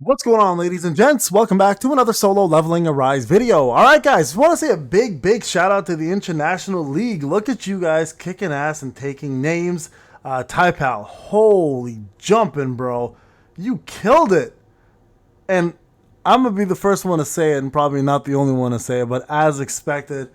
What's going on, ladies and gents? Welcome back to another solo leveling arise video. All right, guys, want to say a big shout out to the International League. Look at you guys kicking ass and taking names. Typal, holy jumping, bro. You killed it. And I'm going to be the first one to say it and probably not the only one to say it, but as expected,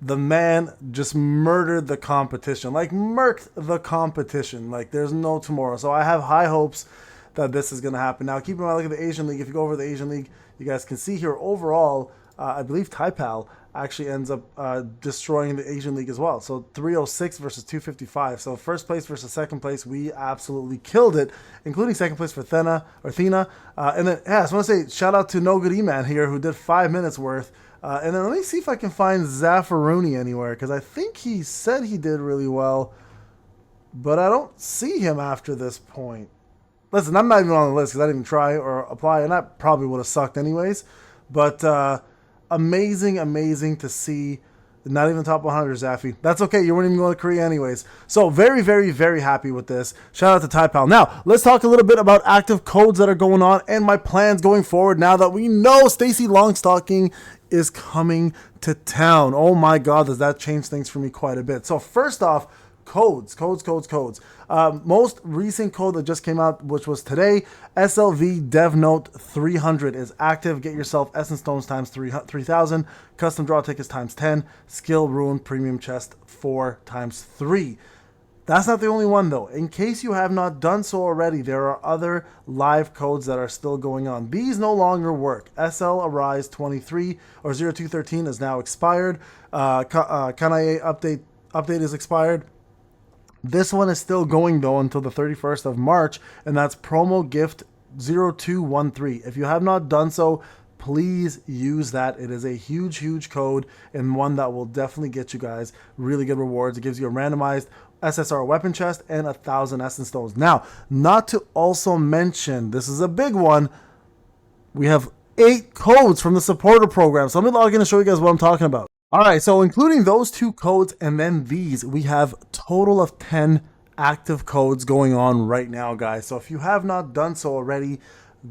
the man just murdered the competition. Like, murked the competition. Like, there's no tomorrow. So I have high hopes that this is going to happen. Now, keep in mind, look at the Asian League. If you go over the Asian League, you guys can see here overall, I believe Taipal actually ends up destroying the Asian League as well. So 306 versus 255. So first place versus second place, we absolutely killed it, including second place for Thena. And then, yeah, I just want to say shout out to No Good E-Man here, who did 5 minutes worth. And then let me see if I can find Zaffaruni anywhere, because I think he said he did really well, but I don't see him after this point. Listen, I'm not even on the list because I didn't even try or apply, and that probably would have sucked anyways. But amazing to see. Not even top 100, Zaffy. That's okay. You weren't even going to Korea anyways. So very happy with this. Shout out to Taipal. Now, let's talk a little bit about active codes that are going on and my plans going forward now that we know Stacy Longstocking is coming to town. Oh my God, does that change things for me quite a bit. So first off, codes. Most recent code that just came out, which was today, SLV Dev Note 300 is active. Get yourself Essence Stones times 3,000, custom draw tickets times 10, skill ruin premium chest 4 times 3. That's not the only one though. In case you have not done so already, there are other live codes that are still going on. These no longer work. SL Arise 23 or 0213 is now expired. Kanae update is expired. This one is still going though until the 31st of March, and that's promo gift 0213. If you have not done so, please use that. It is a huge code and one that will definitely get you guys really good rewards. It gives you a randomized SSR weapon chest and 1,000 Essence Stones. Now, not to also mention, this is a big one, we have 8 codes from the supporter program. So I'm going to log in and show you guys what I'm talking about. All right, so including those 2 codes and then these, we have total of 10 active codes going on right now, guys. So if you have not done so already,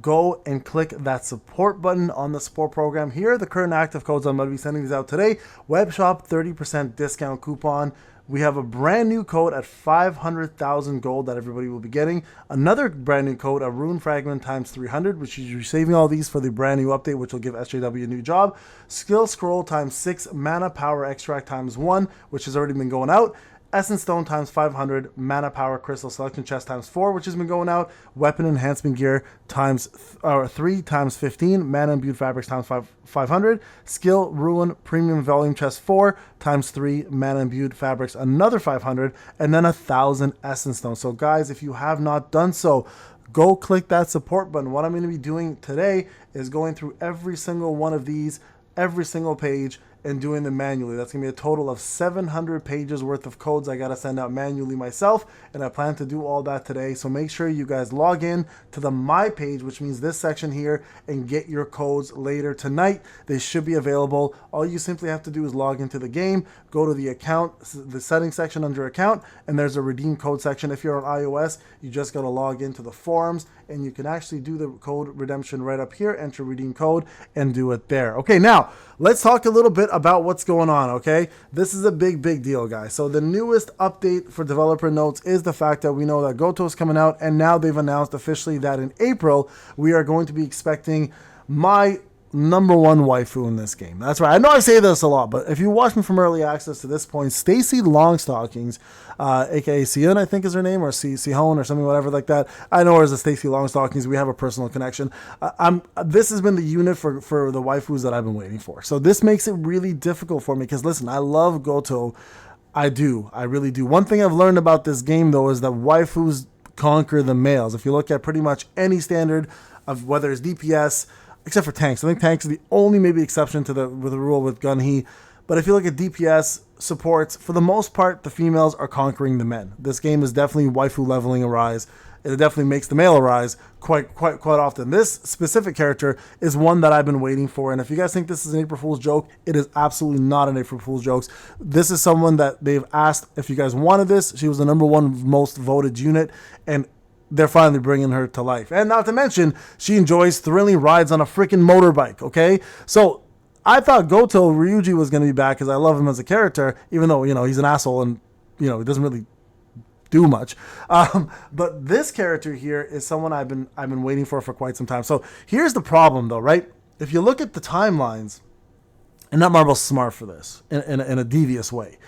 go and click that support button on the support program. Here are the current active codes. I'm going to be sending these out today. Web shop 30% discount coupon. We have a brand new code at 500,000 gold that everybody will be getting. Another brand new code, a rune fragment times 300, which is you're saving all these for the brand new update, which will give SJW a new job. Skill scroll times 6, mana power extract times 1, which has already been going out. Essence Stone times 500, Mana Power Crystal Selection Chest times 4, which has been going out, Weapon Enhancement Gear times 3 times 15, Mana Imbued Fabrics times 500, Skill Ruin Premium Volume Chest 4 times 3, Mana Imbued Fabrics another 500, and then 1,000 Essence Stones. So guys, if you have not done so, go click that support button. What I'm going to be doing today is going through every single one of these, every single page, and doing them manually. That's going to be a total of 700 pages worth of codes I got to send out manually myself, and I plan to do all that today. So make sure you guys log in to the My page, which means this section here, and get your codes later tonight. They should be available. All you simply have to do is log into the game, go to the account, the settings section under account, and there's a redeem code section. If you're on iOS, you just got to log into the forums, and you can actually do the code redemption right up here, enter redeem code, and do it there. Okay, now let's talk a little bit about what's going on, okay? This is a big deal, guys. So the newest update for developer notes is the fact that we know that GOTO is coming out, and now they've announced officially that in April, we are going to be expecting my #1 waifu in this game. That's right. I know I say this a lot, but if you watch me from early access to this point, Stacy Longstockings, aka Sion, I think is her name, or Sihon or something, whatever like that. I know her as a Stacy Longstockings. We have a personal connection. This has been the unit for the waifus that I've been waiting for. So this makes it really difficult for me because listen, I love GOTO. I do. I really do. One thing I've learned about this game though is that waifus conquer the males. If you look at pretty much any standard of whether it's DPS, except for tanks. I think tanks are the only maybe exception to the rule with Gunhee. But if you look at DPS supports, for the most part, the females are conquering the men. This game is definitely waifu leveling arise. It definitely makes the male arise quite often. This specific character is one that I've been waiting for. And if you guys think this is an April Fool's joke, it is absolutely not an April Fool's joke. This is someone that they've asked if you guys wanted this. She was the #1 most voted unit. And they're finally bringing her to life. And not to mention, she enjoys thrilling rides on a freaking motorbike, okay? So I thought Goto Ryuji was going to be back because I love him as a character, even though, he's an asshole and, he doesn't really do much. But this character here is someone I've been waiting for quite some time. So here's the problem, though, right? If you look at the timelines, and Netmarble's smart for this in a devious way.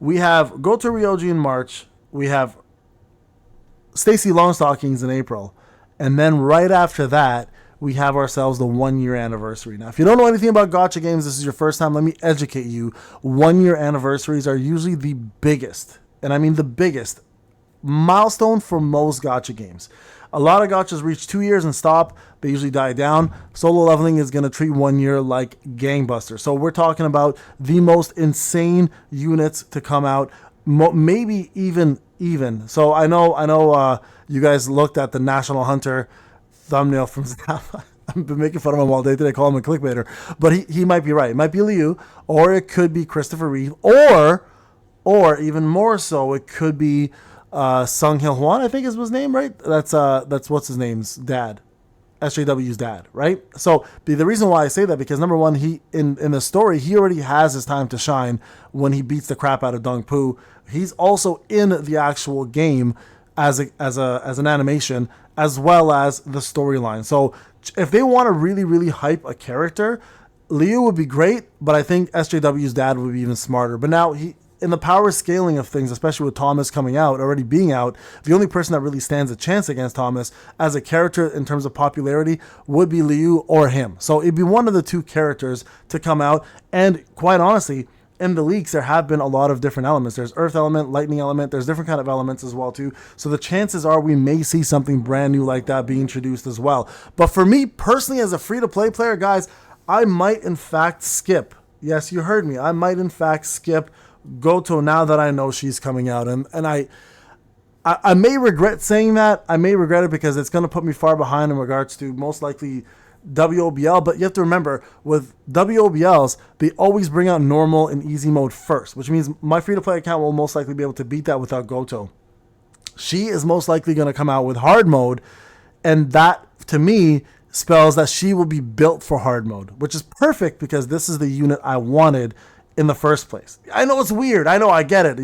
We have Goto Ryoji in March. We have Stacy Longstockings in April. And then right after that, we have ourselves the 1 year anniversary. Now, if you don't know anything about gacha games, this is your first time, let me educate you. 1 year anniversaries are usually the biggest, and I mean the biggest, milestone for most gacha games. A lot of gachas reach 2 years and stop. They usually die down. Solo leveling is going to treat 1 year like gangbusters. So we're talking about the most insane units to come out, maybe even. So I know you guys looked at the National Hunter thumbnail from Zappa. I've been making fun of him all day today. I call him a clickbaiter. But he might be right. It might be Liu, or it could be Christopher Reeve, or even more so, it could be Sung Hil Hwan, I think is his name, right? That's what's his name's dad, SJW's dad, right? So the reason why I say that, because number one, he in the story, he already has his time to shine when he beats the crap out of Dung Pu. He's also in the actual game as an animation, as well as the storyline. So if they want to really, really hype a character, Liu would be great, but I think SJW's dad would be even smarter. But now in the power scaling of things, especially with Thomas coming out, already being out, the only person that really stands a chance against Thomas as a character in terms of popularity would be Liu or him. So it'd be one of the two characters to come out. And quite honestly, in the leaks, there have been a lot of different elements. There's earth element, lightning element. There's different kind of elements as well too. So the chances are we may see something brand new like that being introduced as well. But for me personally, as a free-to-play player, guys, I might in fact skip. Yes, you heard me. I might in fact skip Goto now that I know she's coming out. And I may regret saying that. I may regret it because it's going to put me far behind in regards to most likely WOBL. But you have to remember, with WOBLs, they always bring out normal and easy mode first, which means my free-to-play account will most likely be able to beat that without Goto. She is most likely going to come out with hard mode, and that, to me, spells that she will be built for hard mode, which is perfect because this is the unit I wanted in the first place. I know it's weird. I know, I get it.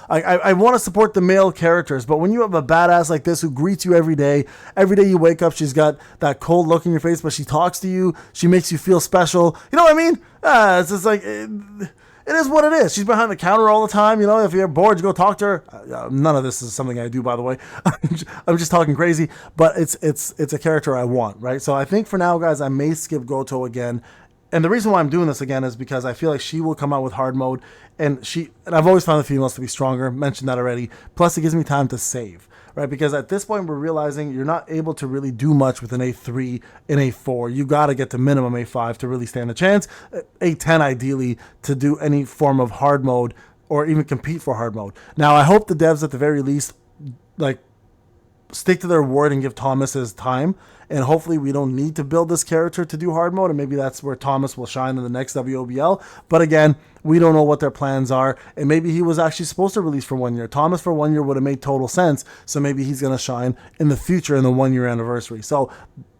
I want to support the male characters, but when you have a badass like this who greets you every day you wake up, she's got that cold look in your face, but she talks to you, she makes you feel special. You know what I mean? It's just like, it is what it is. She's behind the counter all the time. If you're bored, you go talk to her. None of this is something I do, by the way. I'm just talking crazy, but it's a character I want, right? So I think for now, guys, I may skip Goto again. And the reason why I'm doing this again is because I feel like she will come out with hard mode, and I've always found the females to be stronger, mentioned that already. Plus, it gives me time to save, right? Because at this point, we're realizing you're not able to really do much with an A3 and A4. You got to get to minimum A5 to really stand a chance. A10 ideally to do any form of hard mode or even compete for hard mode. Now, I hope the devs at the very least stick to their word and give Thomas his time, and hopefully we don't need to build this character to do hard mode, and maybe that's where Thomas will shine in the next WOBL. But again, we don't know what their plans are, and maybe he was actually supposed to release for 1 year. Thomas for 1 year would have made total sense, so maybe he's going to shine in the future in the 1 year anniversary. So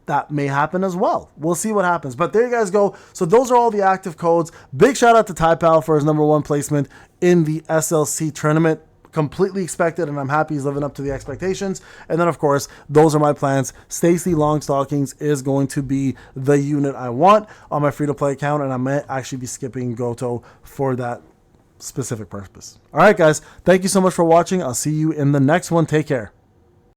that may happen as well. We'll see what happens. But there you guys go. So those are all the active codes. Big shout out to Typal for his #1 placement in the SLC tournament. Completely expected, and I'm happy he's living up to the expectations. And then, of course, those are my plans. Stacy Longstockings is going to be the unit I want on my free-to-play account, and I might actually be skipping Goto for that specific purpose. All right, guys. Thank you so much for watching. I'll see you in the next one. Take care.